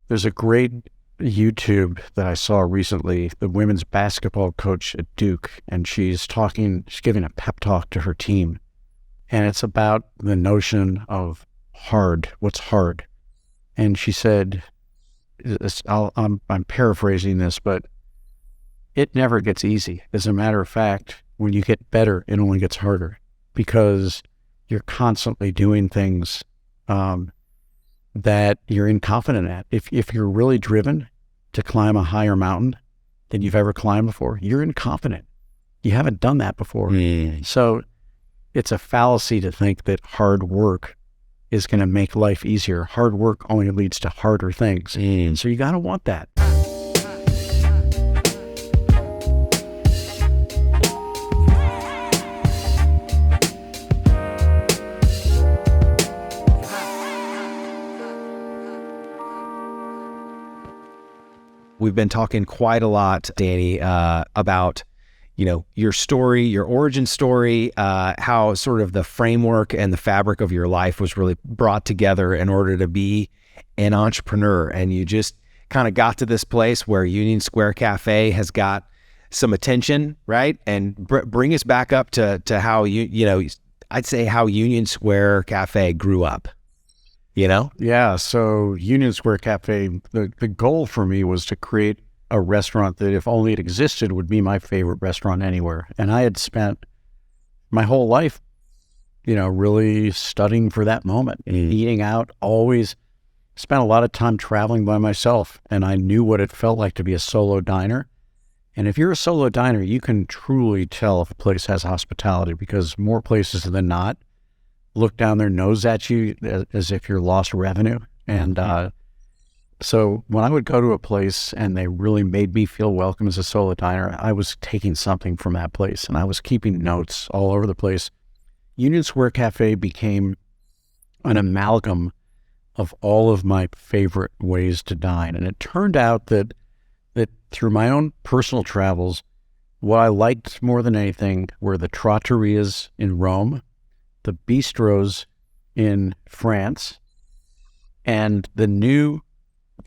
There's a great YouTube that I saw recently, the women's basketball coach at Duke, and she's giving a pep talk to her team. And it's about the notion of hard, what's hard. And she said, I'm paraphrasing this, but it never gets easy. As a matter of fact, when you get better, it only gets harder because you're constantly doing things that you're incompetent at. If you're really driven to climb a higher mountain than you've ever climbed before, you're incompetent. You haven't done that before. So it's a fallacy to think that hard work is going to make life easier. Hard work only leads to harder things. So you got to want that. We've been talking quite a lot, Danny, about, your story, your origin story, how sort of the framework and the fabric of your life was really brought together in order to be an entrepreneur. And you just kind of got to this place where Union Square Cafe has got some attention, right? And bring us back up to how I'd say how Union Square Cafe grew up. Yeah, so Union Square Cafe, the goal for me was to create a restaurant that, if only it existed, would be my favorite restaurant anywhere. And I had spent my whole life, really studying for that moment, eating out, always spent a lot of time traveling by myself. And I knew what it felt like to be a solo diner. And if you're a solo diner, you can truly tell if a place has hospitality, because more places than not look down their nose at you as if you're lost revenue. And so when I would go to a place and they really made me feel welcome as a solo diner, I was taking something from that place and I was keeping notes all over the place. Union Square Cafe became an amalgam of all of my favorite ways to dine. And it turned out that through my own personal travels, what I liked more than anything were the trattorias in Rome, the bistros in France, and the new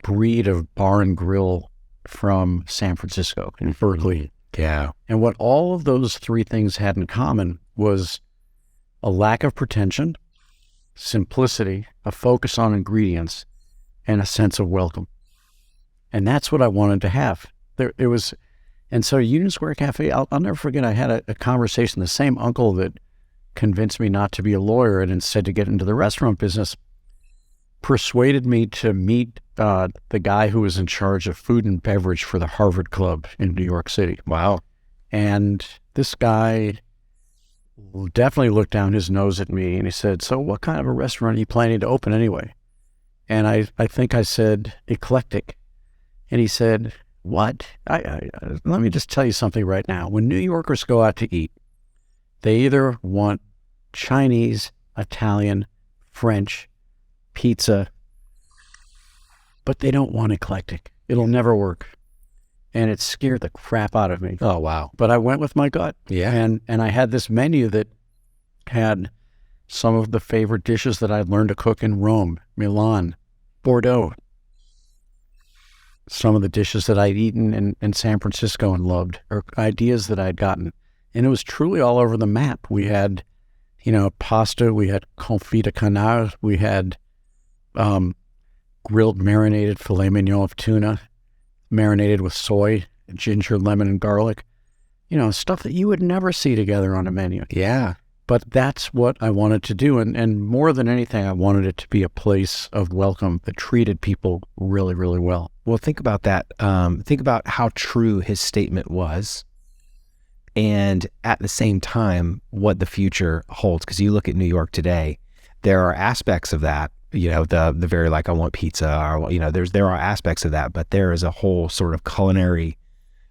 breed of bar and grill from San Francisco in Berkeley. Yeah. And what all of those three things had in common was a lack of pretension, simplicity, a focus on ingredients, and a sense of welcome. And that's what I wanted to have. And so Union Square Cafe, I'll never forget, I had a conversation, the same uncle that convinced me not to be a lawyer and instead to get into the restaurant business, persuaded me to meet the guy who was in charge of food and beverage for the Harvard Club in New York City. Wow. And this guy definitely looked down his nose at me and he said, "So what kind of a restaurant are you planning to open anyway?" And I think I said, "Eclectic." And he said, "What? Let me just tell you something right now. When New Yorkers go out to eat, they either want Chinese, Italian, French, pizza, but they don't want eclectic. It'll never work." And it scared the crap out of me. Oh, wow. But I went with my gut. Yeah. And I had this menu that had some of the favorite dishes that I'd learned to cook in Rome, Milan, Bordeaux. Some of the dishes that I'd eaten in San Francisco and loved, or ideas that I'd gotten. And it was truly all over the map. We had, pasta, we had confit de canard, we had grilled marinated filet mignon of tuna, marinated with soy, ginger, lemon, and garlic. Stuff that you would never see together on a menu. Yeah. But that's what I wanted to do. And more than anything, I wanted it to be a place of welcome that treated people really, really well. Well, think about that. Think about how true his statement was. And at the same time, what the future holds. Because you look at New York today, there are aspects of that, the very I want pizza, or, there are aspects of that, but there is a whole sort of culinary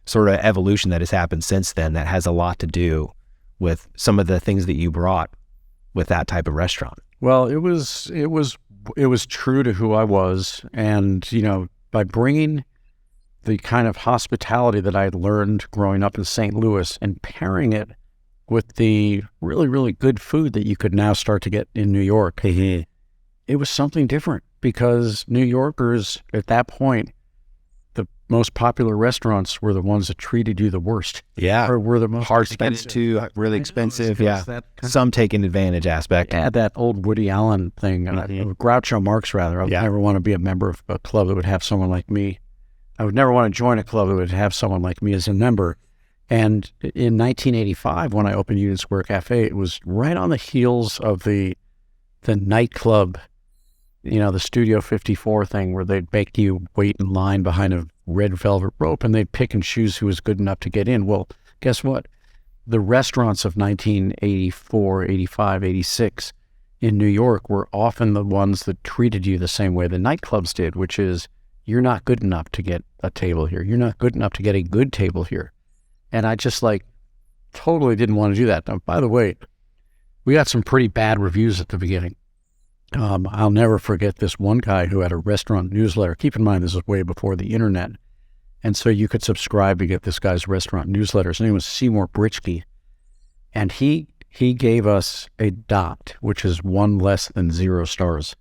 sort of evolution that has happened since then that has a lot to do with some of the things that you brought with that type of restaurant. Well, it was true to who I was. And, by bringing the kind of hospitality that I had learned growing up in St. Louis and pairing it with the really, really good food that you could now start to get in New York, it was something different because New Yorkers at that point, the most popular restaurants were the ones that treated you the worst. Yeah. Or were the most hard to get into, really expensive. Yeah. Some taking advantage aspect. Yeah, that old Woody Allen thing, Groucho Marx rather. I would never want to be a member of a club that would have someone like me. I would never want to join a club that would have someone like me as a member. And in 1985, when I opened Union Square Cafe, it was right on the heels of the nightclub, the Studio 54 thing where they'd make you wait in line behind a red velvet rope and they'd pick and choose who was good enough to get in. Well, guess what? The restaurants of 1984, 85, 86 in New York were often the ones that treated you the same way the nightclubs did, which is, you're not good enough to get a table here. You're not good enough to get a good table here. And I just totally didn't want to do that. Now, by the way, we got some pretty bad reviews at the beginning. I'll never forget this one guy who had a restaurant newsletter. Keep in mind, this is way before the internet. And so you could subscribe to get this guy's restaurant newsletter. His name was Seymour Britchke. And he gave us a dot, which is 1 less than 0 stars.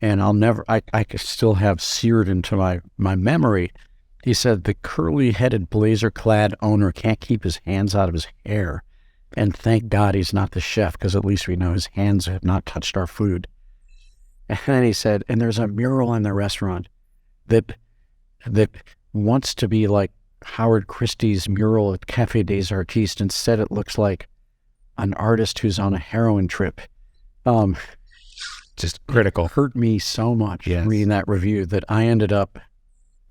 And I could still have seared into my memory. He said, the curly-headed blazer-clad owner can't keep his hands out of his hair. And thank God he's not the chef, because at least we know his hands have not touched our food. And then he said, and there's a mural in the restaurant that wants to be like Howard Christie's mural at Café des Artistes. Instead, it looks like an artist who's on a heroin trip. Just critical. It hurt me so much reading that review that I ended up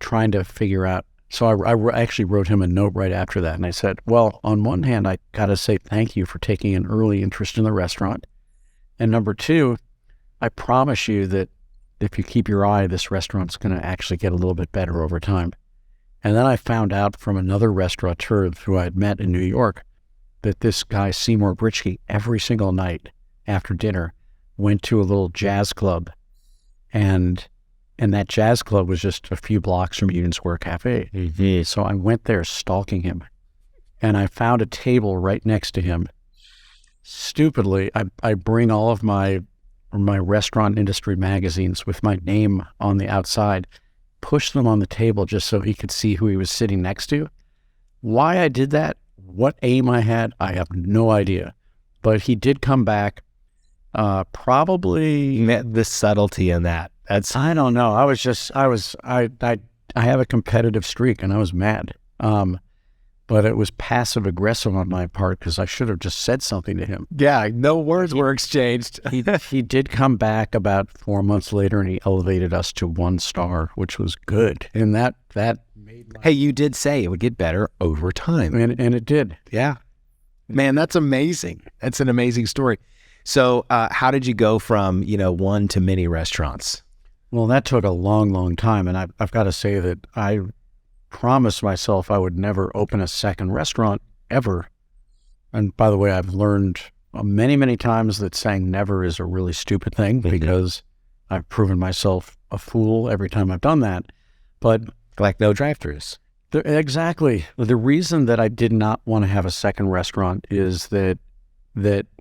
trying to figure out. So I actually wrote him a note right after that. And I said, well, on one hand, I got to say thank you for taking an early interest in the restaurant. And number two, I promise you that if you keep your eye, this restaurant's going to actually get a little bit better over time. And then I found out from another restaurateur who I had met in New York that this guy, Seymour Britchke, every single night after dinner went to a little jazz club. And that jazz club was just a few blocks from Union Square Cafe. Mm-hmm. So I went there stalking him. And I found a table right next to him. Stupidly, I bring all of my restaurant industry magazines with my name on the outside, push them on the table just so he could see who he was sitting next to. Why I did that, what aim I had, I have no idea. But he did come back, probably... The subtlety in that. I don't know. I have a competitive streak and I was mad. But it was passive aggressive on my part because I should have just said something to him. Yeah, no words were exchanged. He did come back about 4 months later and he elevated us to 1 star, which was good. And that made my... Hey, you did say it would get better over time. And it did. Yeah. Man, that's amazing. That's an amazing story. So how did you go from, 1 to many restaurants? Well, that took a long, long time. And I've got to say that I promised myself I would never open a second restaurant ever. And by the way, I've learned many, many times that saying never is a really stupid thing because I've proven myself a fool every time I've done that. But like no drive-thrus. Exactly. The reason that I did not want to have a second restaurant is that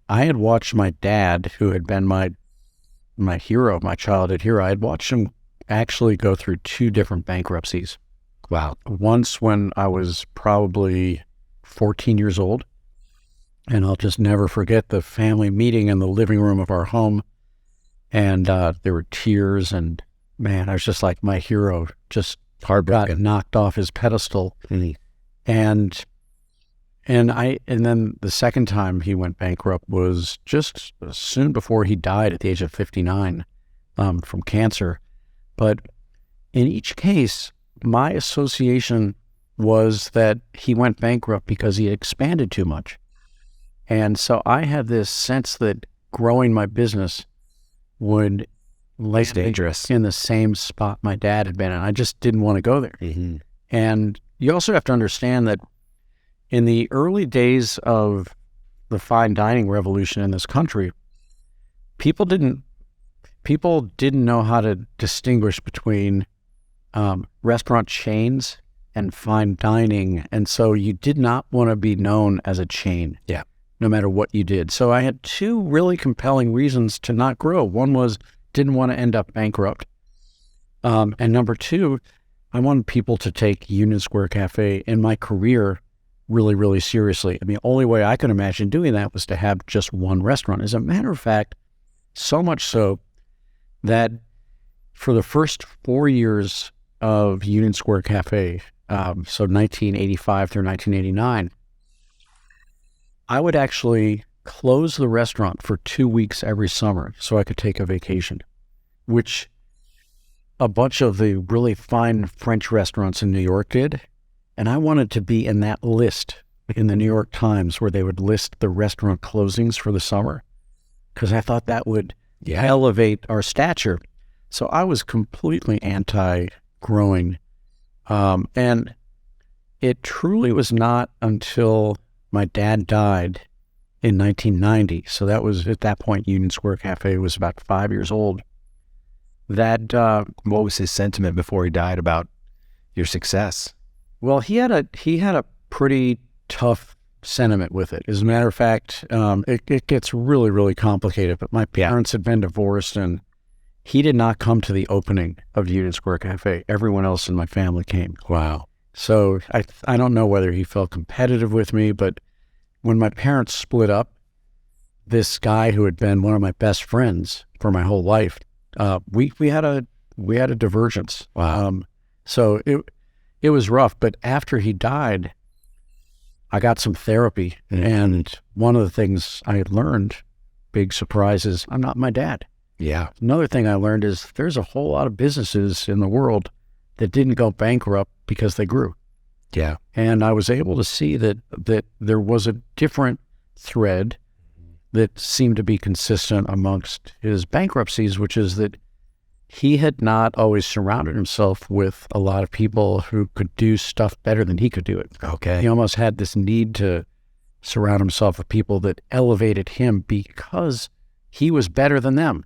I had watched my dad, who had been my hero, my childhood hero. I had watched him actually go through 2 different bankruptcies. Wow. Once when I was probably 14 years old, and I'll just never forget the family meeting in the living room of our home, and there were tears, and man, I was just like, my hero just got knocked off his pedestal. Mm-hmm. And then the second time he went bankrupt was just soon before he died at the age of 59 from cancer. But in each case, my association was that he went bankrupt because he had expanded too much. And so I had this sense that growing my business would land dangerous in the same spot my dad had been in. I just didn't want to go there. Mm-hmm. And you also have to understand that in the early days of the fine dining revolution in this country, people didn't know how to distinguish between restaurant chains and fine dining. And so you did not want to be known as a chain. Yeah. No matter what you did. So I had 2 really compelling reasons to not grow. One was didn't want to end up bankrupt. And number two, I wanted people to take Union Square Cafe and my career really, really seriously. I mean, the only way I could imagine doing that was to have just one restaurant. As a matter of fact, so much so that for the first 4 years of Union Square Cafe, so 1985 through 1989, I would actually close the restaurant for 2 weeks every summer so I could take a vacation, which a bunch of the really fine French restaurants in New York did. And I wanted to be in that list in the New York Times where they would list the restaurant closings for the summer, because I thought that would elevate our stature. So I was completely anti-growing. And it truly was not until my dad died in 1990, so that was, at that point, Union Square Cafe was about 5 years old, that... what was his sentiment before he died about your success? Well, he had a pretty tough sentiment with it. As a matter of fact, it gets really, really complicated, but my parents had been divorced, and he did not come to the opening of Union Square Cafe. Everyone else in my family came. Wow. So I don't know whether he felt competitive with me, but when my parents split up, this guy who had been one of my best friends for my whole life, we had a divergence. Wow. So it was rough. But after he died, I got some therapy, and one of the things I had learned, big surprise, is I'm not my dad. Yeah. Another thing I learned is there's a whole lot of businesses in the world that didn't go bankrupt because they grew. Yeah. And I was able to see that there was a different thread that seemed to be consistent amongst his bankruptcies, which is that he had not always surrounded himself with a lot of people who could do stuff better than he could do it. Okay. He almost had this need to surround himself with people that elevated him because he was better than them.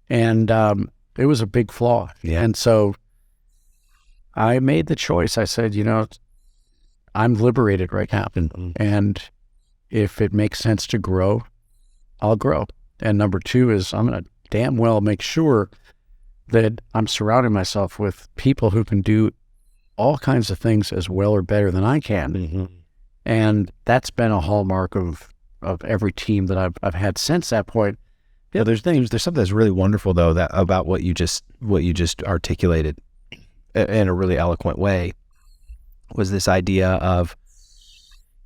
And it was a big flaw. Yeah. And so I made the choice. I said, I'm liberated right now. And if it makes sense to grow, I'll grow. And number two is I'm going to damn well make sure that I'm surrounding myself with people who can do all kinds of things as well or better than I can. And that's been a hallmark of every team that I've had since that point. Yeah, there's something that's really wonderful though about what you just articulated in a really eloquent way, was this idea of,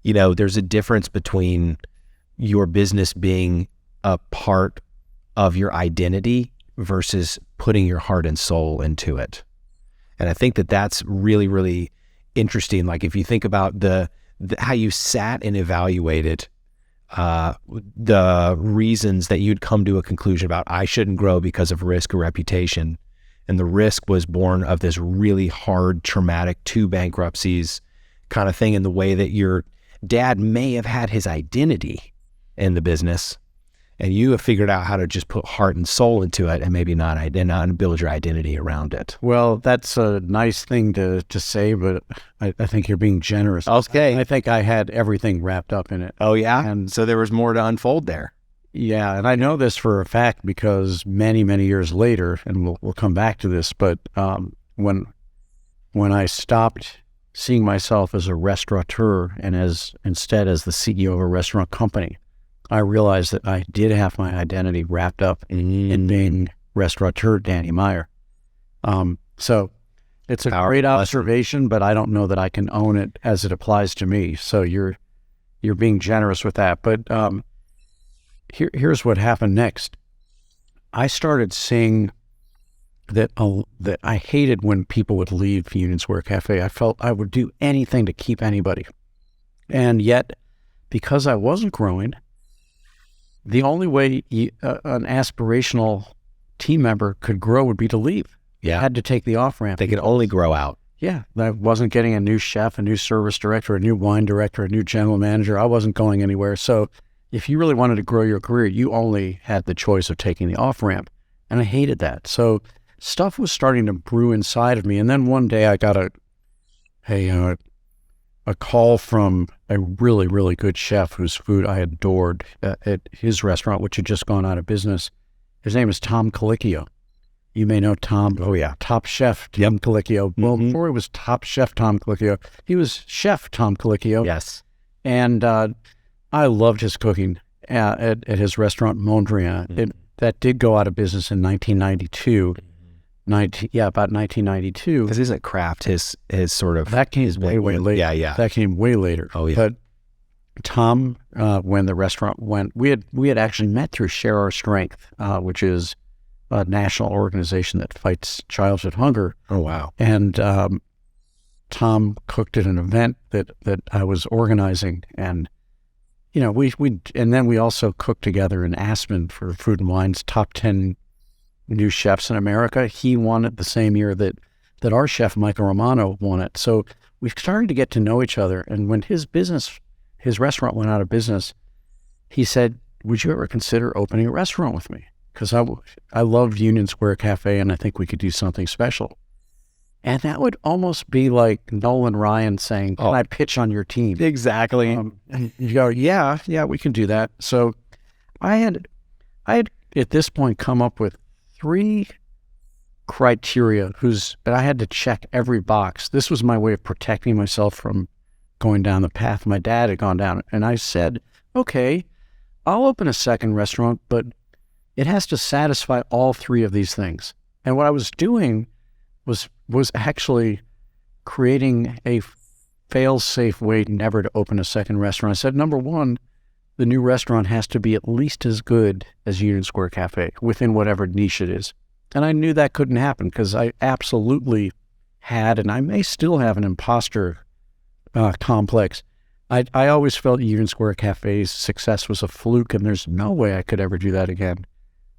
there's a difference between your business being a part of your identity versus putting your heart and soul into it. And I think that that's really, really interesting. Like if you think about the how you sat and evaluated the reasons that you'd come to a conclusion about I shouldn't grow because of risk or reputation. And the risk was born of this really hard, traumatic 2 bankruptcies kind of thing, in the way that your dad may have had his identity in the business, and you have figured out how to just put heart and soul into it and maybe not build your identity around it. Well, that's a nice thing to say, but I think you're being generous. Okay. I think I had everything wrapped up in it. Oh, yeah? And so there was more to unfold there. Yeah, and I know this for a fact because many, many years later, and we'll come back to this, but when I stopped seeing myself as a restaurateur and instead as the CEO of a restaurant company, I realized that I did have my identity wrapped up in being restaurateur Danny Meyer. So it's a great observation, but I don't know that I can own it as it applies to me. So you're being generous with that. But here's what happened next. I started seeing that I hated when people would leave Union Square Cafe. I felt I would do anything to keep anybody. And yet, because I wasn't growing, the only way an aspirational team member could grow would be to leave. Yeah. Had to take the off-ramp. They could only grow out. Yeah. I wasn't getting a new chef, a new service director, a new wine director, a new general manager. I wasn't going anywhere. So if you really wanted to grow your career, you only had the choice of taking the off-ramp. And I hated that. So stuff was starting to brew inside of me. And then one day I got a call from a really, really good chef whose food I adored at his restaurant, which had just gone out of business. His name is Tom Colicchio. You may know Tom. Oh, yeah. Top Chef Tom Colicchio. Well, before he was Top Chef Tom Colicchio, he was Chef Tom Colicchio. Yes. And I loved his cooking at his restaurant Mondrian. That did go out of business in 1992. About 1992. Because isn't craft his sort of... That came way later. Yeah. That came way later. Oh, yeah. But Tom, when the restaurant went, we had actually met through Share Our Strength, which is a national organization that fights childhood hunger. Oh, wow. And Tom cooked at an event that I was organizing, and then we also cooked together in Aspen for Food and Wine's top 10 new chefs in America. He won it the same year that our chef Michael Romano won it. So we started to get to know each other. And when his restaurant went out of business, he said, "Would you ever consider opening a restaurant with me? Because I loved Union Square Cafe, and I think we could do something special." And that would almost be like Nolan Ryan saying, "Can I pitch on your team?" Exactly. You go, yeah, we can do that. So I had at this point come up with 3 criteria but I had to check every box. This was my way of protecting myself from going down the path my dad had gone down. And I said, okay, I'll open a second restaurant, but it has to satisfy all 3 of these things. And what I was doing was actually creating a fail-safe way never to open a second restaurant. I said, number 1, the new restaurant has to be at least as good as Union Square Cafe within whatever niche it is. And I knew that couldn't happen because I absolutely had, and I may still have, an imposter complex. I always felt Union Square Cafe's success was a fluke, and there's no way I could ever do that again.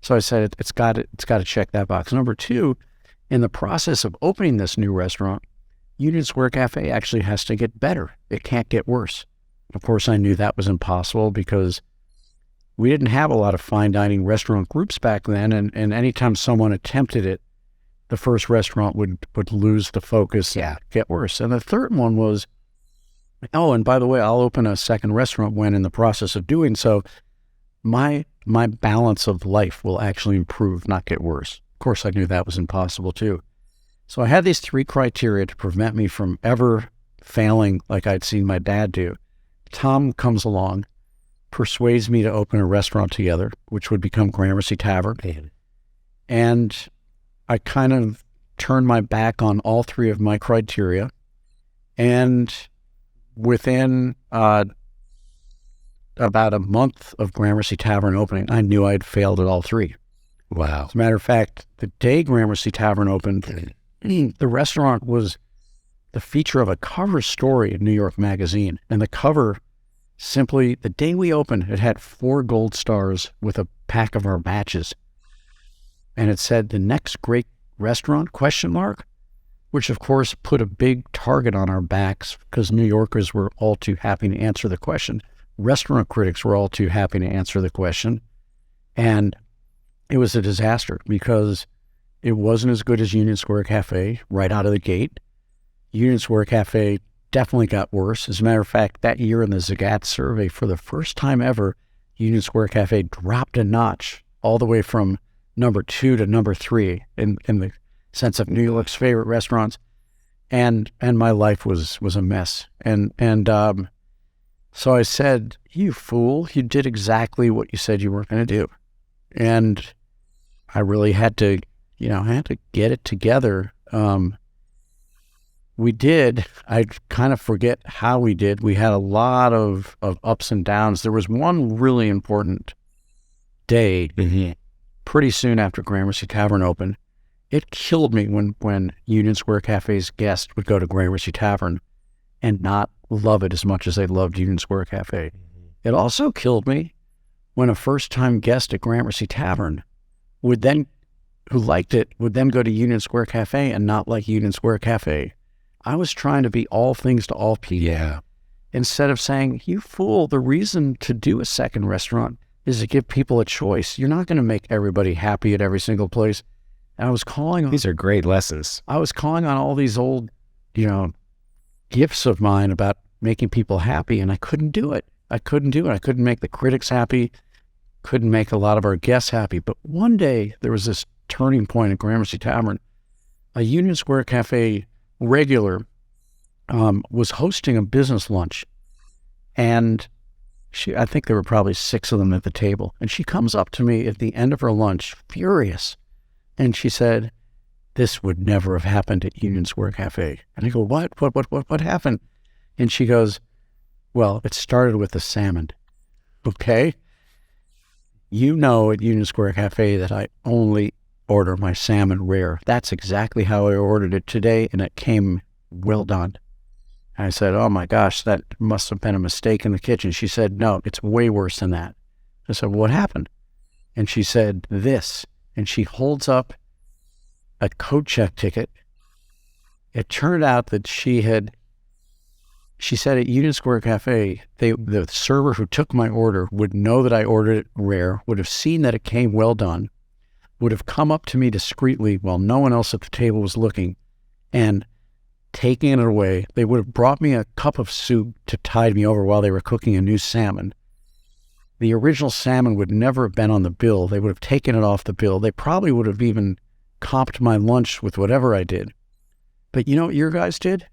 So I said, it's got to check that box. Number 2, in the process of opening this new restaurant, Union Square Cafe actually has to get better. It can't get worse. Of course, I knew that was impossible because we didn't have a lot of fine dining restaurant groups back then, and anytime someone attempted it, the first restaurant would lose the focus and get worse. And the third one was, and by the way, I'll open a second restaurant when in the process of doing so, my balance of life will actually improve, not get worse. Of course, I knew that was impossible too. So I had these 3 criteria to prevent me from ever failing like I'd seen my dad do. Tom comes along, persuades me to open a restaurant together, which would become Gramercy Tavern. And I kind of turned my back on all 3 of my criteria. And within about a month of Gramercy Tavern opening, I knew I'd failed at all 3. Wow. As a matter of fact, the day Gramercy Tavern opened, the restaurant was the feature of a cover story in New York Magazine. And the cover simply, the day we opened, it had 4 gold stars with a pack of our matches. And it said, "The next great restaurant, ? Which of course put a big target on our backs because New Yorkers were all too happy to answer the question. Restaurant critics were all too happy to answer the question. And it was a disaster because it wasn't as good as Union Square Cafe right out of the gate. Union Square Cafe definitely got worse. As a matter of fact, that year in the Zagat survey, for the first time ever, Union Square Cafe dropped a notch all the way from number 2 to number 3 in the sense of New York's favorite restaurants. And my life was a mess. And so I said, "You fool, you did exactly what you said you weren't going to do." And I really had to, get it together. We did. I kind of forget how we did. We had a lot of ups and downs. There was one really important day pretty soon after Gramercy Tavern opened. It killed me when Union Square Cafe's guests would go to Gramercy Tavern and not love it as much as they loved Union Square Cafe. It also killed me when a first-time guest at Gramercy Tavern who liked it, would then go to Union Square Cafe and not like Union Square Cafe. I was trying to be all things to all people. Yeah. Instead of saying, "You fool, the reason to do a second restaurant is to give people a choice. You're not going to make everybody happy at every single place." And I was calling on... These are great lessons. I was calling on all these old, gifts of mine about making people happy, and I couldn't do it. I couldn't make the critics happy. couldn't make a lot of our guests happy. But one day there was this turning point at Gramercy Tavern. A Union Square Cafe regular was hosting a business lunch, and I think there were probably 6 of them at the table. And she comes up to me at the end of her lunch, furious, and she said, "This would never have happened at Union Square Cafe." And I go, What happened? And she goes, "Well, it started with the salmon." Okay? You know at Union Square Cafe that I only order my salmon rare. That's exactly how I ordered it today, and it came well done. I said, "Oh my gosh, that must have been a mistake in the kitchen." She said, "No, it's way worse than that." I said, "What happened?" And she said, "This." And she holds up a coat check ticket. It turned out that she said at Union Square Cafe, the server who took my order would know that I ordered it rare, would have seen that it came well done, would have come up to me discreetly while no one else at the table was looking, and taking it away. They would have brought me a cup of soup to tide me over while they were cooking a new salmon. The original salmon would never have been on the bill. They would have taken it off the bill. They probably would have even comped my lunch with whatever I did. But you know what your guys did?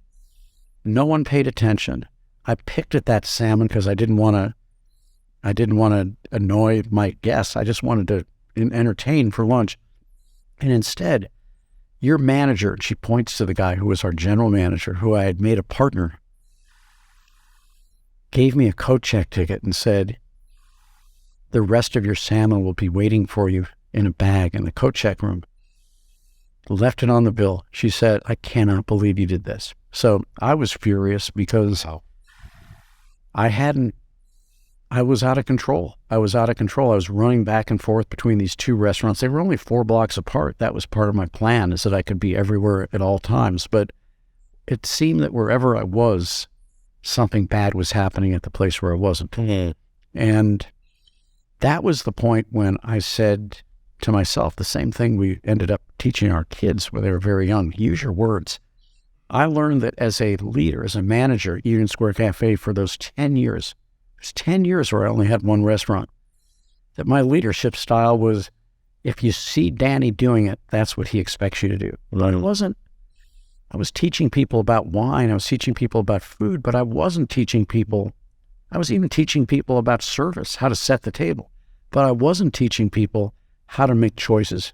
No one paid attention. I picked at that salmon because I didn't want to annoy my guests. I just wanted to entertain for lunch. And instead, your manager, she points to the guy who was our general manager, who I had made a partner, gave me a coat check ticket and said, "The rest of your salmon will be waiting for you in a bag in the coat check room." Left it on the bill. She said, "I cannot believe you did this." So I was furious because I was out of control. I was running back and forth between these 2 restaurants. They were only 4 blocks apart. That was part of my plan, is that I could be everywhere at all times. But it seemed that wherever I was, something bad was happening at the place where I wasn't. Mm-hmm. And that was the point when I said to myself, the same thing we ended up teaching our kids when they were very young: use your words. I learned that as a leader, as a manager at Union Square Cafe for those 10 years, it was 10 years where I only had 1 restaurant, that my leadership style was, if you see Danny doing it, that's what he expects you to do. Well, it wasn't. I was teaching people about wine. I was teaching people about food, but I wasn't teaching people. I was even teaching people about service, how to set the table, but I wasn't teaching people how to make choices.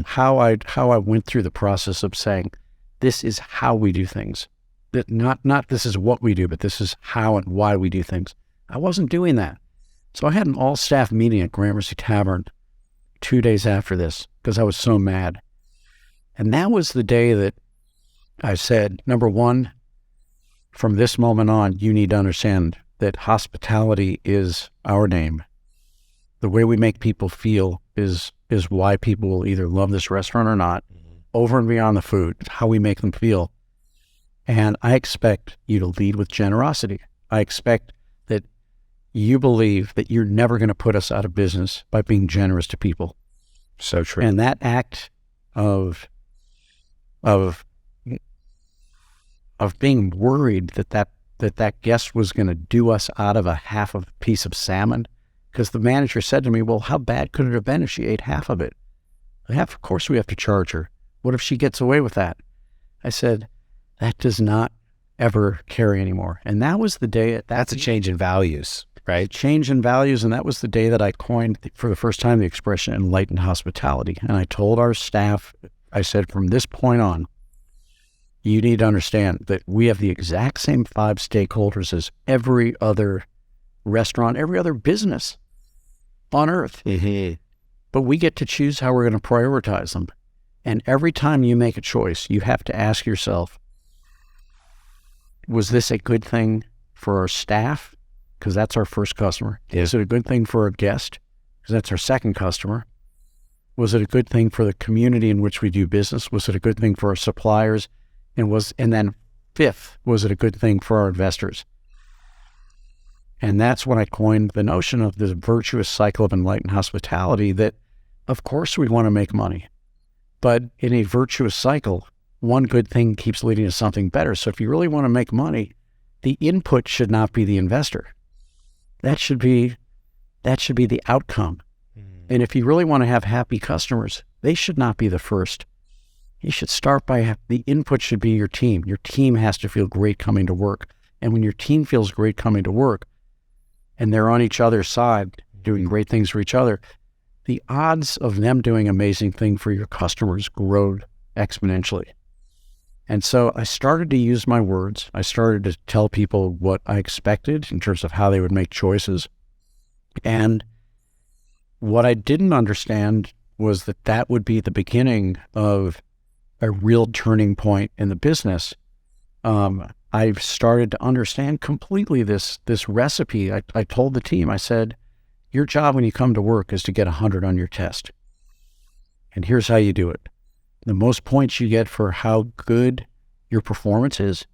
How I went through the process of saying, this is how we do things. That not this is what we do, but this is how and why we do things. I wasn't doing that. So I had an all-staff meeting at Gramercy Tavern 2 days after this because I was so mad. And that was the day that I said, number 1, from this moment on, you need to understand that hospitality is our name. The way we make people feel is why people will either love this restaurant or not, over and beyond the food, how we make them feel. And I expect you to lead with generosity. I expect that you believe that you're never going to put us out of business by being generous to people. So true. And that act of being worried that guest was going to do us out of a half of a piece of salmon, because the manager said to me, "Well, how bad could it have been if she ate half of it?" Of course we have to charge her. What if she gets away with that? I said, that does not ever carry anymore. And that was the day. That's a change in values, right? Change in values. And that was the day that I coined for the first time the expression Enlightened Hospitality. And I told our staff, I said, from this point on, you need to understand that we have the exact same 5 stakeholders as every other restaurant, every other business on earth. Mm-hmm. But we get to choose how we're going to prioritize them. And every time you make a choice, you have to ask yourself, was this a good thing for our staff? Because that's our first customer. Yeah. Is it a good thing for our guest? Because that's our second customer. Was it a good thing for the community in which we do business? Was it a good thing for our suppliers? And then 5th, was it a good thing for our investors? And that's when I coined the notion of the virtuous cycle of enlightened hospitality, that of course we want to make money. But in a virtuous cycle, one good thing keeps leading to something better. So if you really want to make money, the input should not be the investor. That should be That should be the outcome. And if you really want to have happy customers, they should not be the first. You should start by the input should be your team. Your team has to feel great coming to work. And when your team feels great coming to work and they're on each other's side doing great things for each other, the odds of them doing amazing things for your customers grow exponentially. And so I started to use my words. I started to tell people what I expected in terms of how they would make choices. And what I didn't understand was that that would be the beginning of a real turning point in the business. I've started to understand completely this recipe. I told the team, I said, your job when you come to work is to get 100 on your test. And here's how you do it. The most points you get for how good your performance is,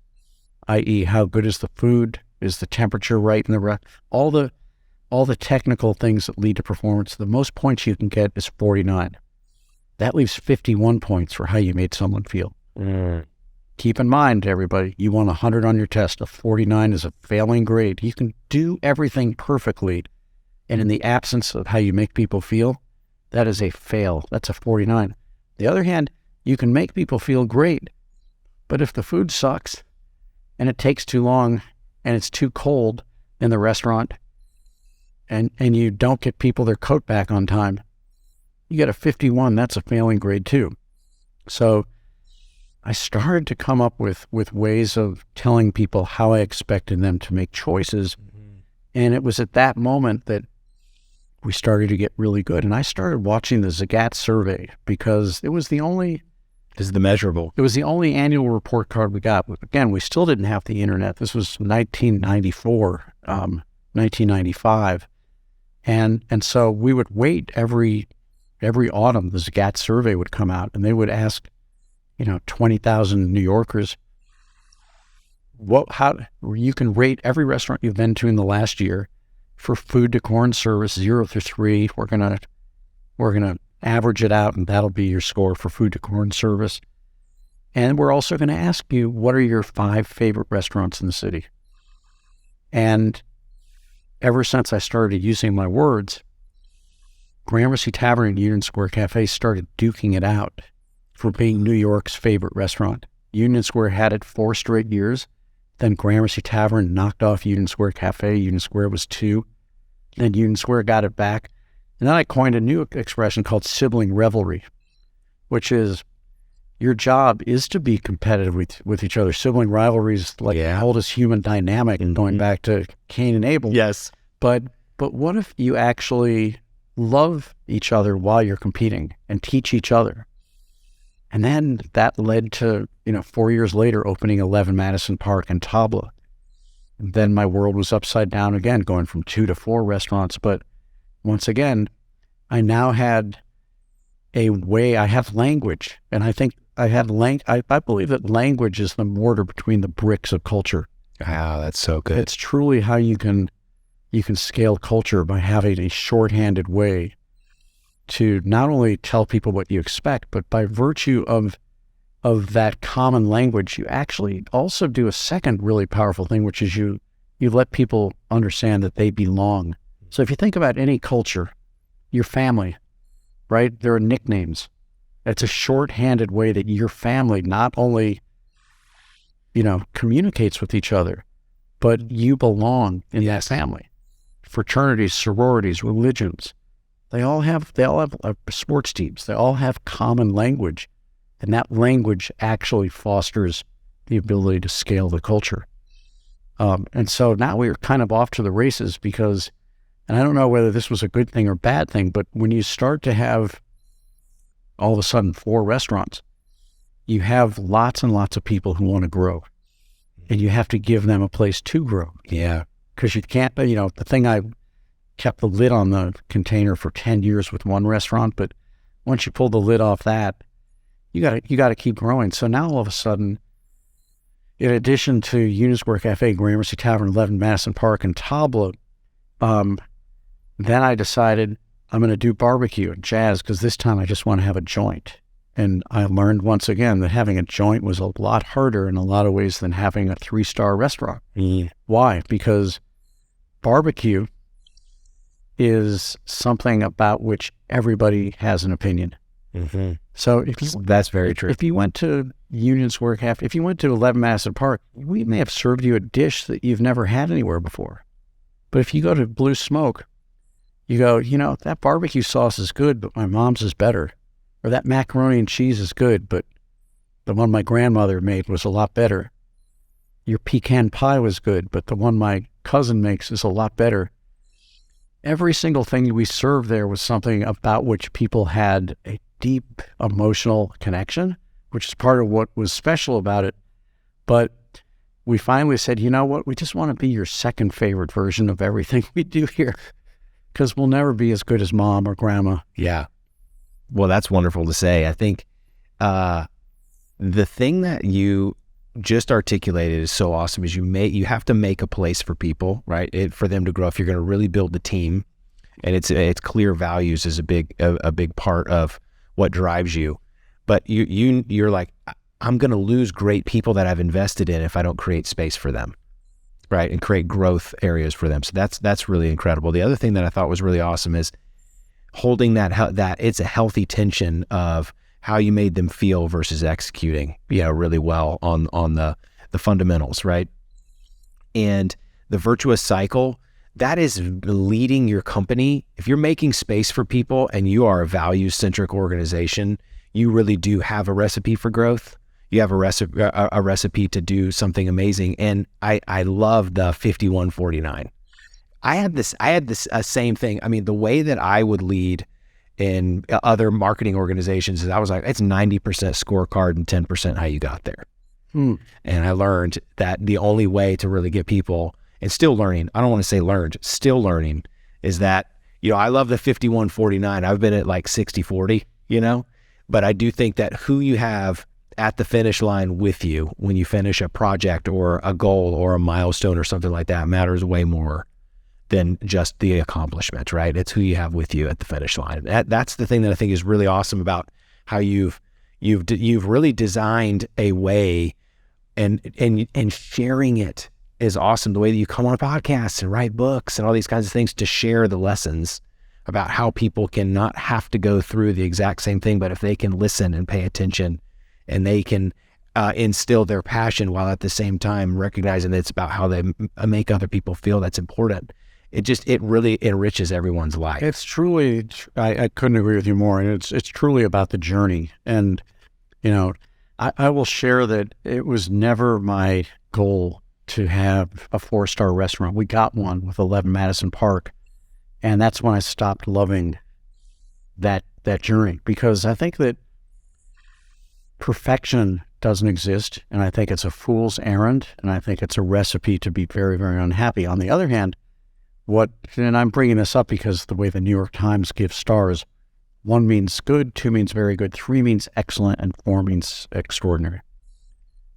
i.e. how good is the food, is the temperature right in the all the technical things that lead to performance, the most points you can get is 49. That leaves 51 points for how you made someone feel. Keep in mind, everybody, you want 100 on your test. A 49 is a failing grade. You can do everything perfectly, and in the absence of how you make people feel, that is a fail. That's a 49. The other hand, you can make people feel great, but if the food sucks and it takes too long and it's too cold in the restaurant and you don't get people their coat back on time, you get a 51, that's a failing grade too. So I started to come up with ways of telling people how I expected them to make choices. And it was at that moment that we started to get really good. And I started watching the Zagat survey because it was the only... This is the measurable. It was the only annual report card we got. Again, we still didn't have the internet. This was 1994, 1995. And so we would wait every autumn, the Zagat survey would come out, and they would ask, 20,000 New Yorkers, how you can rate every restaurant you've been to in the last year for food, decor, and service, 0 through 3. We're gonna average it out, and that'll be your score for food, decor, and service. And we're also going to ask you, what are your 5 favorite restaurants in the city? And ever since I started using my words, Gramercy Tavern and Union Square Cafe started duking it out for being New York's favorite restaurant. Union Square had it 4 straight years. Then Gramercy Tavern knocked off Union Square Cafe. Union Square was 2. Then Union Square got it back. And then I coined a new expression called sibling revelry, which is your job is to be competitive with each other. Sibling rivalry is like the oldest human dynamic and going back to Cain and Abel. Yes. But what if you actually love each other while you're competing and teach each other? And then that led to, 4 years later, opening 11 Madison Park and Tabla. And then my world was upside down again, going from 2 to 4 restaurants. But once again, I now had a way, I have language, and I think I believe that language is the mortar between the bricks of culture. Wow, that's so good. It's truly how you can scale culture by having a shorthanded way to not only tell people what you expect, but by virtue of that common language, you actually also do a second really powerful thing, which is you let people understand that they belong. So if you think about any culture, your family, right? There are nicknames. It's a shorthanded way that your family not only, communicates with each other, but you belong in that family. Fraternities, sororities, religions, they all have sports teams. They all have common language, and that language actually fosters the ability to scale the culture. And so now we're kind of off to the races because, and I don't know whether this was a good thing or bad thing, but when you start to have all of a sudden 4 restaurants, you have lots and lots of people who want to grow, and you have to give them a place to grow. Yeah. Because you can't, the thing I kept the lid on the container for 10 years with one restaurant, but once you pull the lid off that, you got to keep growing. So now all of a sudden, in addition to Union Square Cafe, Gramercy Tavern, 11 Madison Park, and Tabla, then I decided I'm going to do barbecue and jazz because this time I just want to have a joint. And I learned once again that having a joint was a lot harder in a lot of ways than having a 3-star restaurant. Why? Because barbecue is something about which everybody has an opinion. Mm-hmm. So that's very true. If you went to Union Square Cafe, if you went to 11 Madison Park, we may have served you a dish that you've never had anywhere before. But if you go to Blue Smoke, you go, that barbecue sauce is good, but my mom's is better. Or that macaroni and cheese is good, but the one my grandmother made was a lot better. Your pecan pie was good, but the one my cousin makes is a lot better. Every single thing we served there was something about which people had a deep emotional connection, which is part of what was special about it. But we finally said, you know what? We just want to be your second favorite version of everything we do here, because we'll never be as good as mom or grandma. Yeah. Well, that's wonderful to say. I think the thing that you just articulated is so awesome is you have to make a place for people, right? For them to grow. If you're going to really build the team, and it's clear values is a big part of what drives you. But you're like, I'm going to lose great people that I've invested in if I don't create space for them, right? And create growth areas for them. So that's really incredible. The other thing that I thought was really awesome is holding that it's a healthy tension of how you made them feel versus executing, really well on the fundamentals, right? And the virtuous cycle, that is leading your company. If you're making space for people and you are a values-centric organization, you really do have a recipe for growth. You have a recipe to do something amazing. And I love the 51-49. I had this same thing. I mean, the way that I would lead in other marketing organizations is I was like, it's 90% scorecard and 10% how you got there. And I learned that the only way to really get people, and still learning, I don't want to say learned, still learning, is that, I love the 51-49. I've been at like 60-40, but I do think that who you have at the finish line with you when you finish a project or a goal or a milestone or something like that matters way more than just the accomplishment, right? It's who you have with you at the finish line. That's the thing that I think is really awesome about how you've really designed a way, and sharing it is awesome. The way that you come on podcasts and write books and all these kinds of things to share the lessons about how people can not have to go through the exact same thing, but if they can listen and pay attention and they can instill their passion while at the same time recognizing that it's about how they make other people feel, that's important. It really enriches everyone's life. It's truly, I couldn't agree with you more. And it's truly about the journey. And, I will share that it was never my goal to have a 4-star restaurant. We got one with 11 Madison Park. And that's when I stopped loving that journey, because I think that perfection doesn't exist. And I think it's a fool's errand. And I think it's a recipe to be very, very unhappy. On the other hand, and I'm bringing this up because the way the New York Times gives stars, 1 means good, 2 means very good, 3 means excellent, and 4 means extraordinary.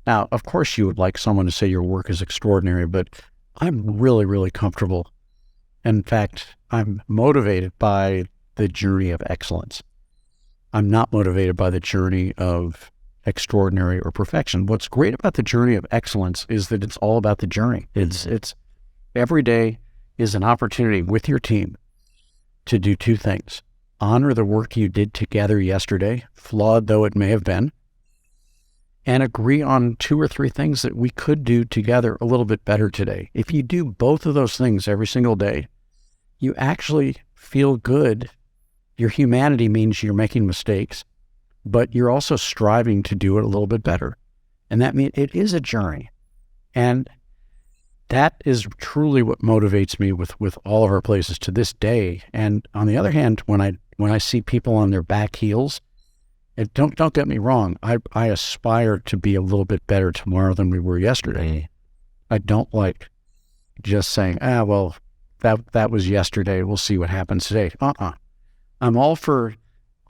Now, of course, you would like someone to say your work is extraordinary, but I'm really, really comfortable. In fact, I'm motivated by the journey of excellence. I'm not motivated by the journey of extraordinary or perfection. What's great about the journey of excellence is that it's all about the journey. It's every day is an opportunity with your team to do 2 things. Honor the work you did together yesterday, flawed though it may have been, and agree on 2 or 3 things that we could do together a little bit better today. If you do both of those things every single day, you actually feel good. Your humanity means you're making mistakes, but you're also striving to do it a little bit better. And that means it is a journey. And that is truly what motivates me with all of our places to this day. And on the other hand, when I see people on their back heels, and don't get me wrong, I aspire to be a little bit better tomorrow than we were yesterday. I don't like just saying, well, that was yesterday, we'll see what happens today. I'm all for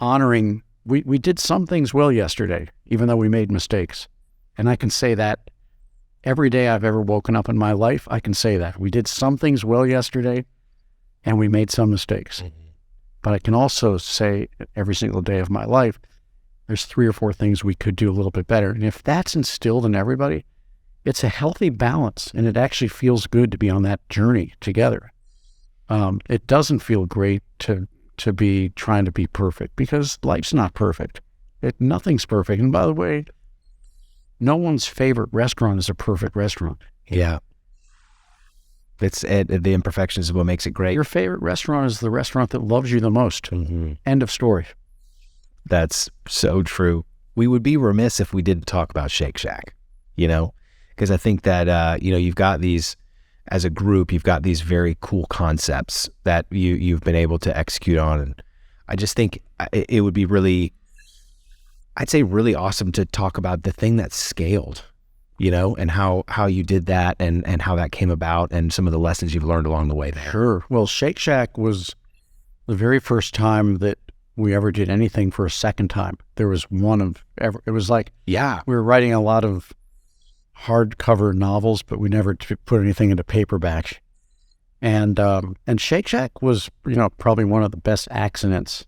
honoring, we did some things well yesterday, even though we made mistakes. And I can say that every day I've ever woken up in my life, I can say that. We did some things well yesterday, and we made some mistakes. But I can also say every single day of my life, there's 3 or 4 things we could do a little bit better. And if that's instilled in everybody, it's a healthy balance, and it actually feels good to be on that journey together. It doesn't feel great to be trying to be perfect, because life's not perfect. Nothing's perfect. And by the way, no one's favorite restaurant is a perfect restaurant. Yeah. The imperfections is what makes it great. Your favorite restaurant is the restaurant that loves you the most. Mm-hmm. End of story. That's so true. We would be remiss if we didn't talk about Shake Shack, because I think that, you've got these, as a group, you've got these very cool concepts that you've been able to execute on. And I just think it would be really awesome to talk about the thing that scaled, and how you did that and how that came about and some of the lessons you've learned along the way there. Sure. Well, Shake Shack was the very first time that we ever did anything for a second time. There was it was like, we were writing a lot of hardcover novels, but we never put anything into paperback. And Shake Shack was, probably one of the best accidents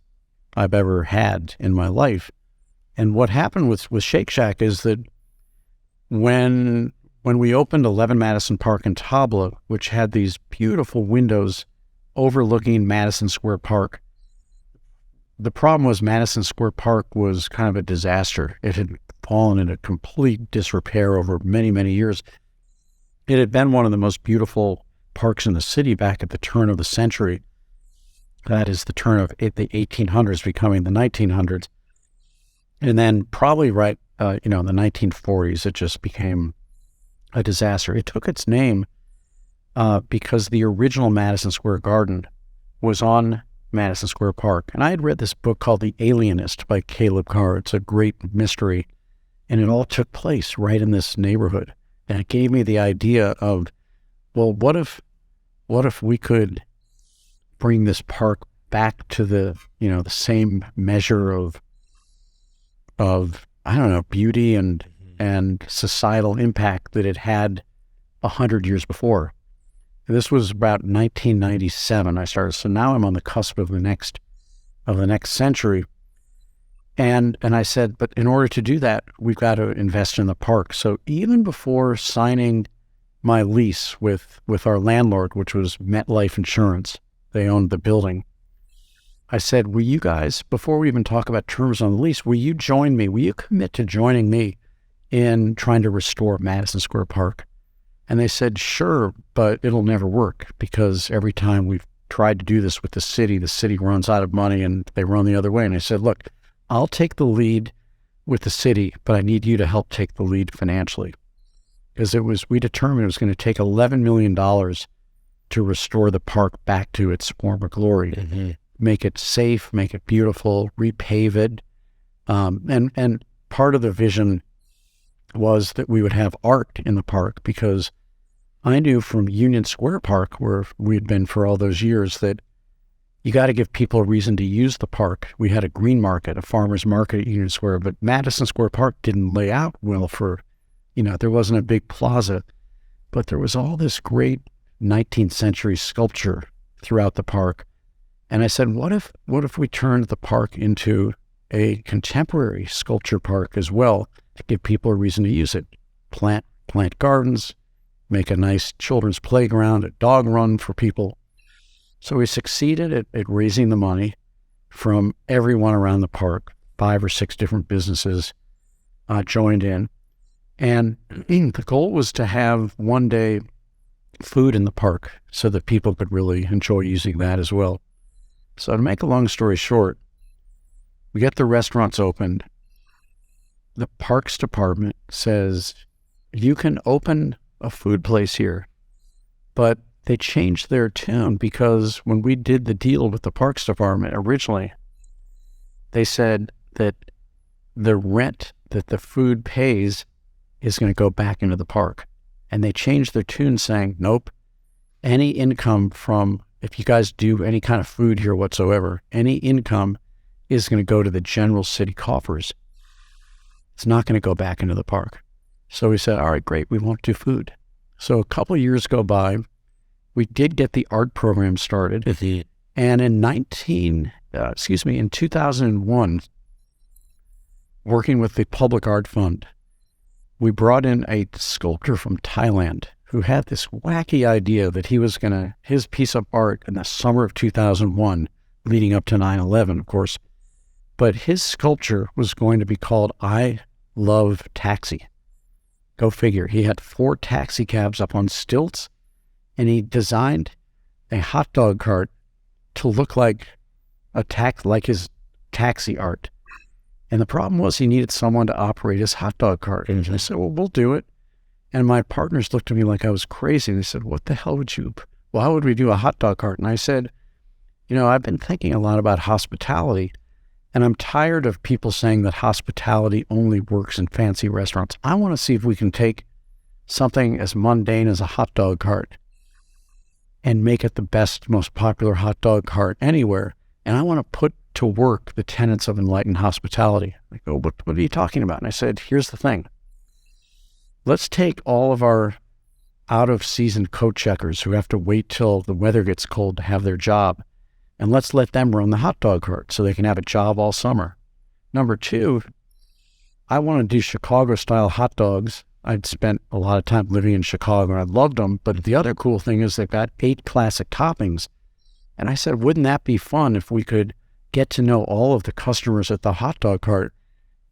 I've ever had in my life. And what happened with Shake Shack is that when we opened 11 Madison Park in Tabla, which had these beautiful windows overlooking Madison Square Park, the problem was Madison Square Park was kind of a disaster. It had fallen into complete disrepair over many, many years. It had been one of the most beautiful parks in the city back at the turn of the century. That is the turn of the 1800s becoming the 1900s. And then probably in the 1940s, it just became a disaster. It took its name because the original Madison Square Garden was on Madison Square Park. And I had read this book called The Alienist by Caleb Carr. It's a great mystery. And it all took place right in this neighborhood. And it gave me the idea of, well, what if we could bring this park back to the same measure of I don't know, beauty and societal impact that it had 100 years before. And this was about 1997 I started. So now I'm on the cusp of the next century. And I said, but in order to do that, we've got to invest in the park. So even before signing my lease with our landlord, which was MetLife Insurance, they owned the building, I said, will you guys, before we even talk about terms on the lease, will you join me? Will you commit to joining me in trying to restore Madison Square Park? And they said, sure, but it'll never work, because every time we've tried to do this with the city runs out of money and they run the other way. And I said, look, I'll take the lead with the city, but I need you to help take the lead financially. Because we determined it was going to take $11 million to restore the park back to its former glory. Mm-hmm. Make it safe, make it beautiful, repave it. And part of the vision was that we would have art in the park, because I knew from Union Square Park, where we'd been for all those years, that you got to give people a reason to use the park. We had a green market, a farmer's market at Union Square, but Madison Square Park didn't lay out well for, there wasn't a big plaza, but there was all this great 19th century sculpture throughout the park. And I said, what if we turned the park into a contemporary sculpture park as well, to give people a reason to use it? Plant gardens, make a nice children's playground, a dog run for people. So we succeeded at raising the money from everyone around the park. 5 or 6 different businesses joined in. And the goal was to have one day food in the park so that people could really enjoy using that as well. So to make a long story short, we get the restaurants opened. The parks department says, you can open a food place here, but they changed their tune, because when we did the deal with the parks department originally, they said that the rent that the food pays is going to go back into the park. And they changed their tune, saying, nope, any income from, if you guys do any kind of food here whatsoever, any income is going to go to the general city coffers. It's not going to go back into the park. So we said, all right, great, we won't do food. So a couple of years go by. We did get the art program started. And in 2001, working with the Public Art Fund, we brought in a sculptor from Thailand who had this wacky idea that he was his piece of art in the summer of 2001, leading up to 9/11, of course, but his sculpture was going to be called I Love Taxi. Go figure. He had 4 taxi cabs up on stilts, and he designed a hot dog cart to look like like his taxi art. And the problem was he needed someone to operate his hot dog cart. And I said, well, we'll do it. And my partners looked at me like I was crazy. And they said, what the hell why would we do a hot dog cart? And I said, I've been thinking a lot about hospitality, and I'm tired of people saying that hospitality only works in fancy restaurants. I want to see if we can take something as mundane as a hot dog cart and make it the best, most popular hot dog cart anywhere. And I want to put to work the tenets of Enlightened Hospitality. I go, what are you talking about? And I said, here's the thing. Let's take all of our out-of-season coat checkers who have to wait till the weather gets cold to have their job, and let's let them run the hot dog cart so they can have a job all summer. Number 2, I want to do Chicago-style hot dogs. I'd spent a lot of time living in Chicago, and I loved them, but the other cool thing is they've got 8 classic toppings. And I said, wouldn't that be fun if we could get to know all of the customers at the hot dog cart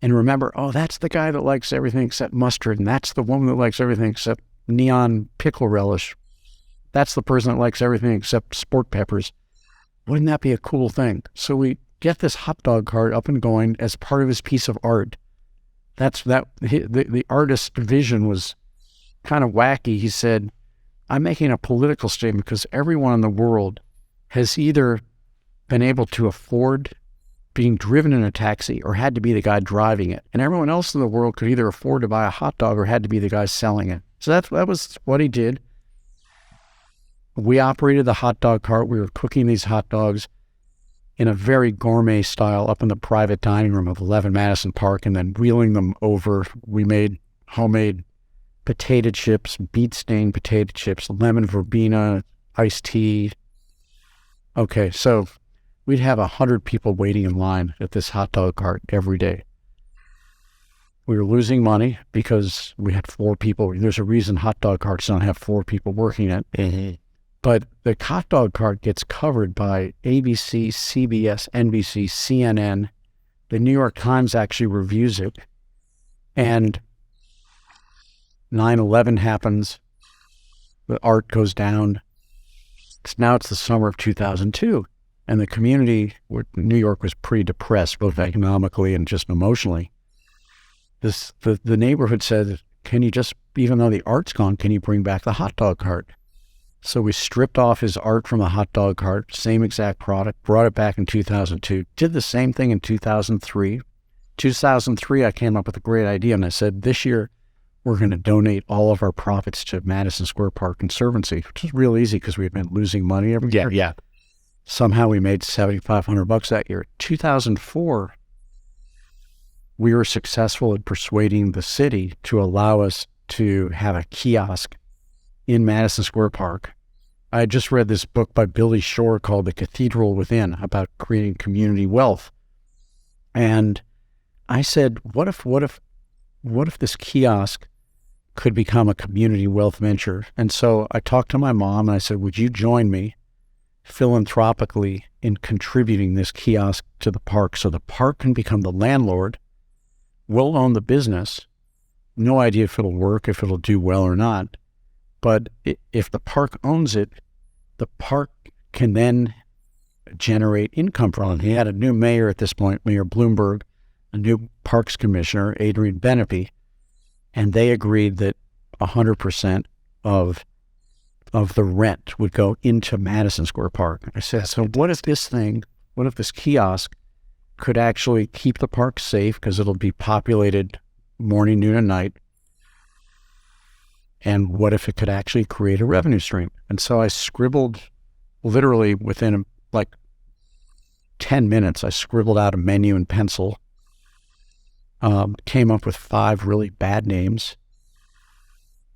and remember, oh, that's the guy that likes everything except mustard, and that's the woman that likes everything except neon pickle relish. That's the person that likes everything except sport peppers. Wouldn't that be a cool thing? So we get this hot dog cart up and going as part of his piece of art. The artist's vision was kind of wacky. He said, I'm making a political statement because everyone in the world has either been able to afford being driven in a taxi or had to be the guy driving it. And everyone else in the world could either afford to buy a hot dog or had to be the guy selling it. So that was what he did. We operated the hot dog cart. We were cooking these hot dogs in a very gourmet style up in the private dining room of 11 Madison Park, and then wheeling them over. We made homemade potato chips, beet-stained potato chips, lemon verbena, iced tea. Okay, so we'd have 100 people waiting in line at this hot dog cart every day. We were losing money because we had 4 people. There's a reason hot dog carts don't have 4 people working it. Mm-hmm. But the hot dog cart gets covered by ABC, CBS, NBC, CNN. The New York Times actually reviews it. And 9/11 happens. The art goes down. Now it's the summer of 2002. And the community, New York was pretty depressed, both economically and just emotionally. The neighborhood said, can you just, even though the art's gone, can you bring back the hot dog cart? So we stripped off his art from the hot dog cart, same exact product, brought it back in 2002, did the same thing in 2003. 2003, I came up with a great idea, and I said, this year, we're going to donate all of our profits to Madison Square Park Conservancy, which is real easy because we had been losing money every year. Yeah. Somehow we made $7,500 that year. 2004, we were successful at persuading the city to allow us to have a kiosk in Madison Square Park. I had just read this book by Billy Shore called The Cathedral Within about creating community wealth. And I said, what if this kiosk could become a community wealth venture? And so I talked to my mom and I said, would you join me philanthropically in contributing this kiosk to the park so the park can become the landlord? We'll own the business. No idea if it'll work, if it'll do well or not. But if the park owns it, the park can then generate income from it. He had a new mayor at this point, Mayor Bloomberg, a new parks commissioner, Adrian Benepe, and they agreed that 100% of the rent would go into Madison Square Park. I said, so what if this kiosk could actually keep the park safe because it'll be populated morning, noon, and night? And what if it could actually create a revenue stream? And so I scribbled, literally within 10 minutes, I scribbled out a menu in pencil, came up with 5 really bad names.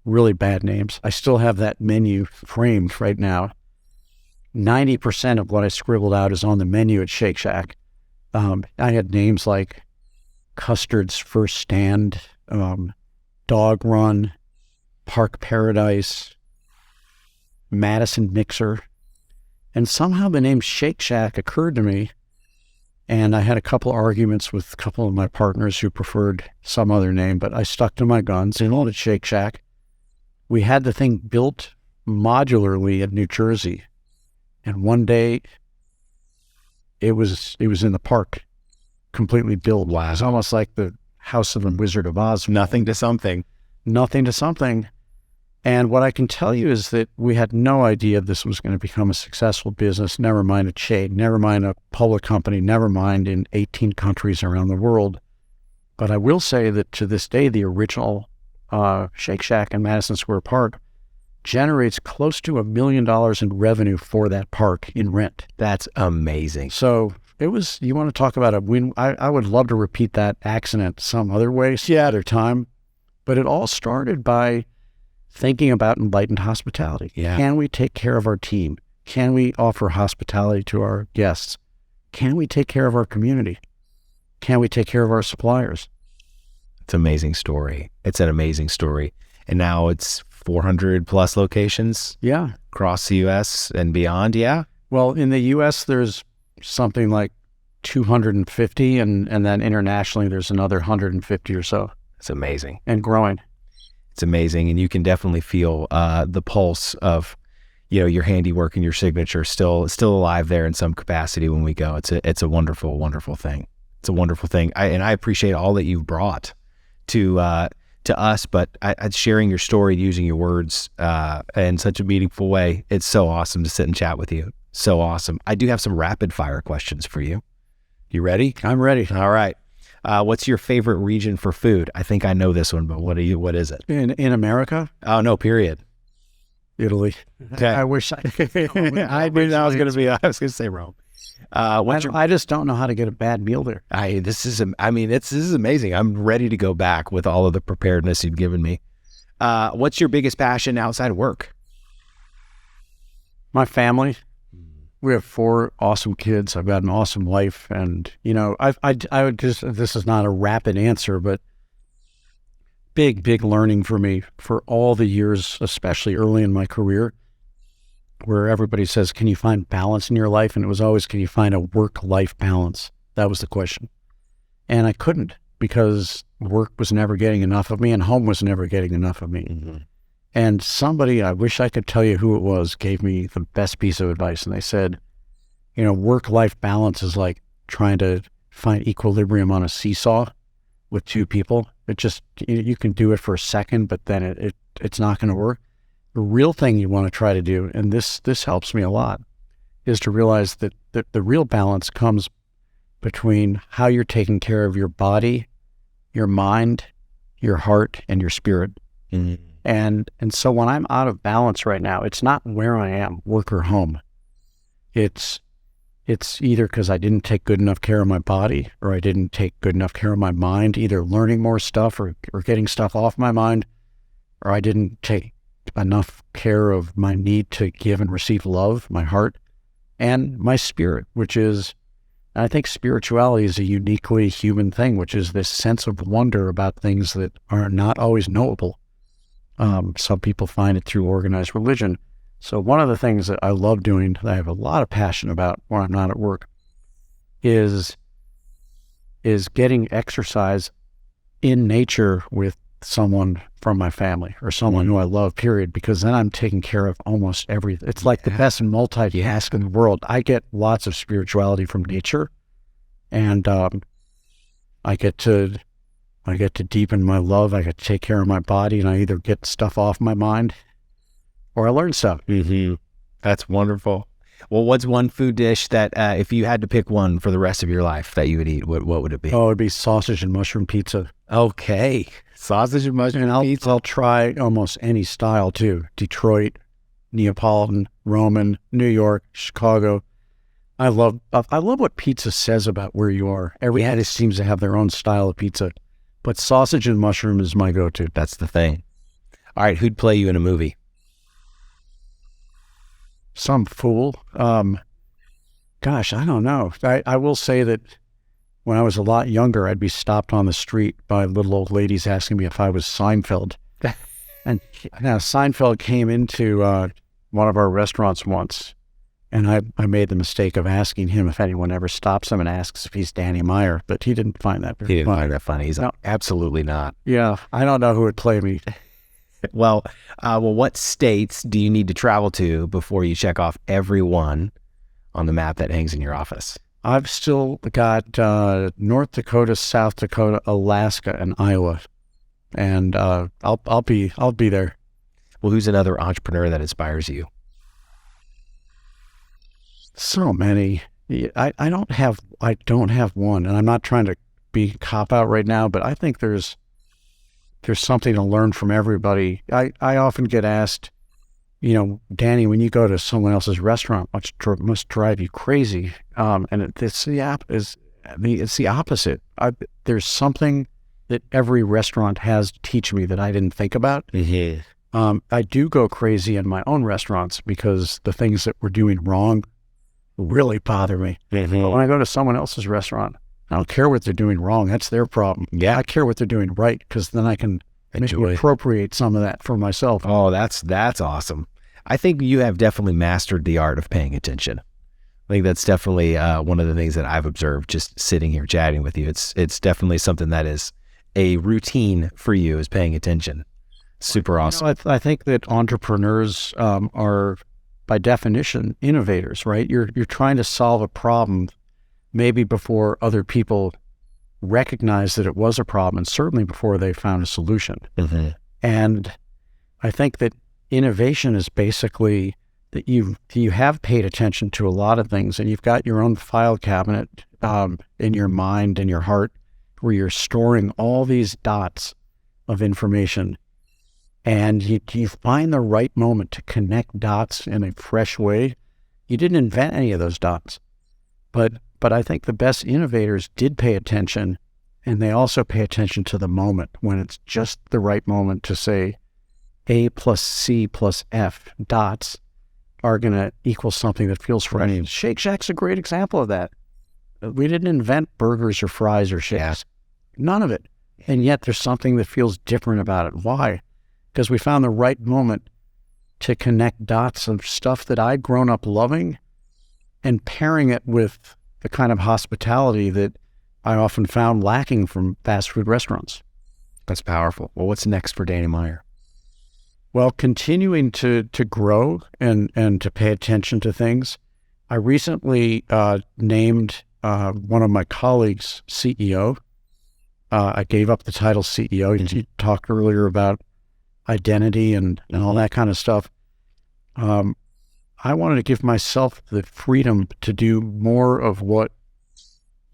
I still have that menu framed right now. 90% of what I scribbled out is on the menu at Shake Shack. I had names like Custard's First Stand, Dog Run, Park Paradise, Madison mixer. And somehow the name Shake Shack occurred to me. And I had a couple arguments with a couple of my partners who preferred some other name, but I stuck to my guns and called it Shake Shack. We had the thing built modularly in New Jersey. And one day it was in the park, completely built. Wow. It's almost like the House of the Wizard of Oz. Nothing to something. Nothing to something. And what I can tell you is that we had no idea this was going to become a successful business, never mind a chain, never mind a public company, never mind in 18 countries around the world. But I will say that to this day, the original Shake Shack in Madison Square Park generates close to $1 million in revenue for that park in rent. That's amazing. So it was, you want to talk about a win. I would love to repeat that accident some other way, other time. But it all started by thinking about Enlightened Hospitality. Yeah. Can we take care of our team? Can we offer hospitality to our guests? Can we take care of our community? Can we take care of our suppliers? It's an amazing story. It's an amazing story. And now it's 400 plus locations. Yeah. Across the U.S. and beyond. Yeah. Well, in the U.S., there's something like 250, and then internationally, there's another 150 or so. It's amazing. And growing. It's amazing. And you can definitely feel the pulse of, your handiwork and your signature still alive there in some capacity when we go. It's a wonderful, wonderful thing. It's a wonderful thing. I appreciate all that you've brought to us, but sharing your story, using your words in such a meaningful way. It's so awesome to sit and chat with you. So awesome. I do have some rapid fire questions for you. You ready? I'm ready. All right. What's your favorite region for food? I think I know this one, but what is it? In America? Oh, no, period. Italy. Okay. I wish I could. I knew that was going to say Rome. I just don't know how to get a bad meal there. This is amazing. I'm ready to go back with all of the preparedness you've given me. What's your biggest passion outside of work? My family. We have 4 awesome kids. I've got an awesome wife, and I would just, this is not a rapid answer, but big learning for me for all the years, especially early in my career, where everybody says, can you find balance in your life? And it was always, can you find a work-life balance? That was the question. And I couldn't, because work was never getting enough of me and home was never getting enough of me. Mm-hmm. And somebody, I wish I could tell you who it was, gave me the best piece of advice. And they said, work-life balance is like trying to find equilibrium on a seesaw with 2 people. It just, you can do it for a second, but then it's not going to work. The real thing you want to try to do, and this helps me a lot, is to realize that the real balance comes between how you're taking care of your body, your mind, your heart, and your spirit. Mm-hmm. And so when I'm out of balance right now, it's not where I am, work or home. It's either because I didn't take good enough care of my body, or I didn't take good enough care of my mind, either learning more stuff or getting stuff off my mind, or I didn't take enough care of my need to give and receive love, my heart, and my spirit, which is, I think spirituality is a uniquely human thing, which is this sense of wonder about things that are not always knowable. Some people find it through organized religion. So one of the things that I love doing, that I have a lot of passion about when I'm not at work, is getting exercise in nature with someone from my family or someone who I love, period, because then I'm taking care of almost everything. It's like the best multitask in the world. I get lots of spirituality from nature, and I get to deepen my love. I get to take care of my body, and I either get stuff off my mind or I learn stuff. Mm-hmm. That's wonderful. Well, what's one food dish that if you had to pick one for the rest of your life that you would eat, what would it be? Oh, it'd be sausage and mushroom pizza. Okay. Sausage and mushroom pizza. I'll try almost any style too. Detroit, Neapolitan, Roman, New York, Chicago. I love what pizza says about where you are. Everybody seems to have their own style of pizza, but sausage and mushroom is my go-to. That's the thing. All right, who'd play you in a movie? Some fool. Gosh, I don't know. I will say that when I was a lot younger, I'd be stopped on the street by little old ladies asking me if I was Seinfeld. And now Seinfeld came into one of our restaurants once, and I made the mistake of asking him if anyone ever stops him and asks if he's Danny Meyer, but he didn't find that very funny. He didn't find that funny. He's like, absolutely not. Yeah, I don't know who would play me. Well, what states do you need to travel to before you check off every one on the map that hangs in your office? I've still got North Dakota, South Dakota, Alaska, and Iowa, and I'll be there. Well, who's another entrepreneur that inspires you? So many. I don't have one, and I'm not trying to be cop out right now, but I think there's something to learn from everybody. I often get asked, Danny, when you go to someone else's restaurant, must drive you crazy. And it's the opposite. There's something that every restaurant has to teach me that I didn't think about. Mm-hmm. I do go crazy in my own restaurants because the things that we're doing wrong really bother me. Mm-hmm. But when I go to someone else's restaurant, I don't care what they're doing wrong. That's their problem. Yeah. I care what they're doing right, because then I can maybe appropriate some of that for myself. Oh, that's awesome. I think you have definitely mastered the art of paying attention. I think that's definitely one of the things that I've observed just sitting here chatting with you. It's definitely something that is a routine for you, is paying attention. Super awesome. I think that entrepreneurs are, by definition, innovators, right? You're trying to solve a problem maybe before other people recognize that it was a problem, and certainly before they found a solution. Mm-hmm. And I think that innovation is basically that you have paid attention to a lot of things, and you've got your own file cabinet in your mind and your heart where you're storing all these dots of information. And you find the right moment to connect dots in a fresh way. You didn't invent any of those dots, but I think the best innovators did pay attention, and they also pay attention to the moment when it's just the right moment to say A plus C plus F dots are going to equal something that feels fresh. Shake Shack's a great example of that. We didn't invent burgers or fries or shakes. None of it. And yet there's something that feels different about it. Why? Because we found the right moment to connect dots of stuff that I'd grown up loving and pairing it with the kind of hospitality that I often found lacking from fast food restaurants. That's powerful. Well, what's next for Danny Meyer? Well, continuing to grow and to pay attention to things. I recently named one of my colleagues CEO. I gave up the title CEO. You talked earlier about identity and all that kind of stuff. I wanted to give myself the freedom to do more of what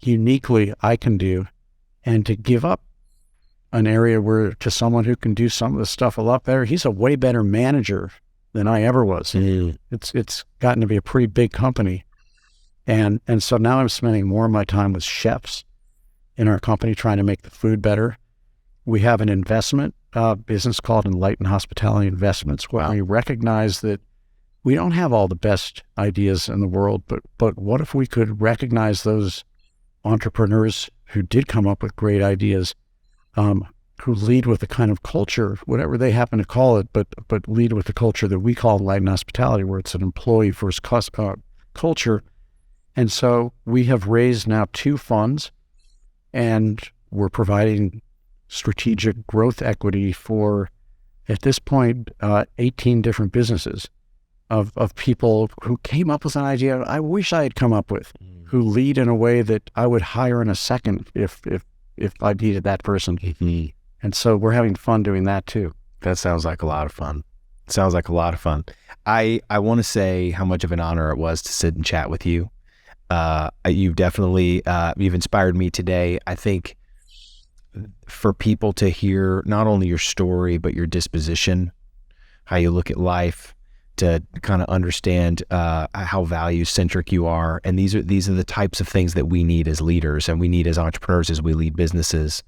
uniquely I can do, and to give up an area to someone who can do some of the stuff a lot better. He's a way better manager than I ever was. Mm. It's gotten to be a pretty big company. And so now I'm spending more of my time with chefs in our company trying to make the food better. We have an investment business called Enlightened Hospitality Investments, where we recognize that we don't have all the best ideas in the world, but what if we could recognize those entrepreneurs who did come up with great ideas, who lead with the kind of culture, whatever they happen to call it, but lead with the culture that we call Enlightened Hospitality, where it's an employee-first culture. And so we have raised now 2 funds, and we're providing strategic growth equity for, at this point, 18 different businesses of people who came up with an idea I wish I had come up with, who lead in a way that I would hire in a second if I needed that person. Mm-hmm. And so we're having fun doing that too. That sounds like a lot of fun. I want to say how much of an honor it was to sit and chat with you. You've definitely, you've inspired me today. I think for people to hear not only your story, but your disposition, how you look at life, to kind of understand how value-centric you are. And these are the types of things that we need as leaders, and we need as entrepreneurs as we lead businesses.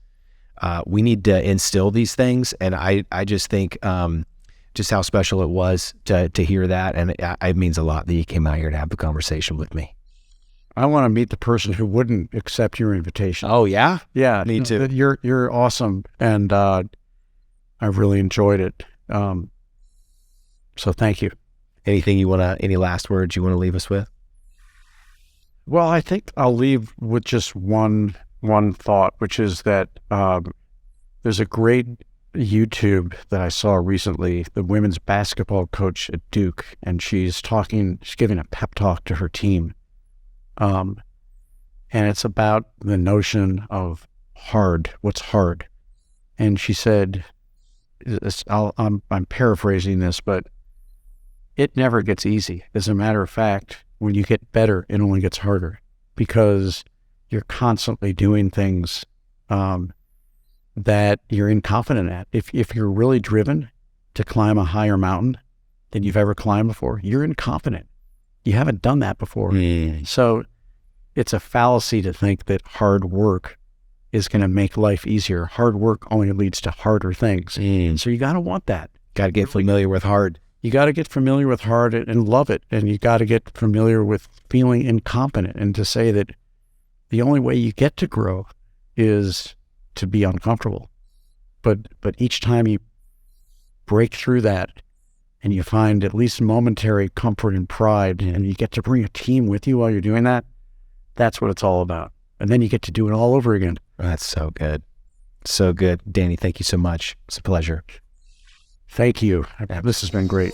We need to instill these things. And I just think just how special it was to hear that. And it means a lot that you came out here to have the conversation with me. I want to meet the person who wouldn't accept your invitation. Oh, yeah? Yeah. Me too. You're awesome. And I've really enjoyed it. So thank you. Any last words you want to leave us with? Well, I think I'll leave with just one thought, which is that there's a great YouTube that I saw recently, the women's basketball coach at Duke, and she's giving a pep talk to her team. And it's about the notion of what's hard. And she said, I'm paraphrasing this, but it never gets easy. As a matter of fact, when you get better, it only gets harder because you're constantly doing things that you're incompetent at. If you're really driven to climb a higher mountain than you've ever climbed before, you're incompetent. You haven't done that before. So it's a fallacy to think that hard work is going to make life easier. Hard work only leads to harder things. So you got to want that. Got to get familiar with hard. You got to get familiar with hard and love it. And you got to get familiar with feeling incompetent, and to say that the only way you get to grow is to be uncomfortable. But each time you break through that and you find at least momentary comfort and pride, and you get to bring a team with you while you're doing that, that's what it's all about. And then you get to do it all over again. That's so good. So good. Danny, thank you so much. It's a pleasure. Thank you. This has been great.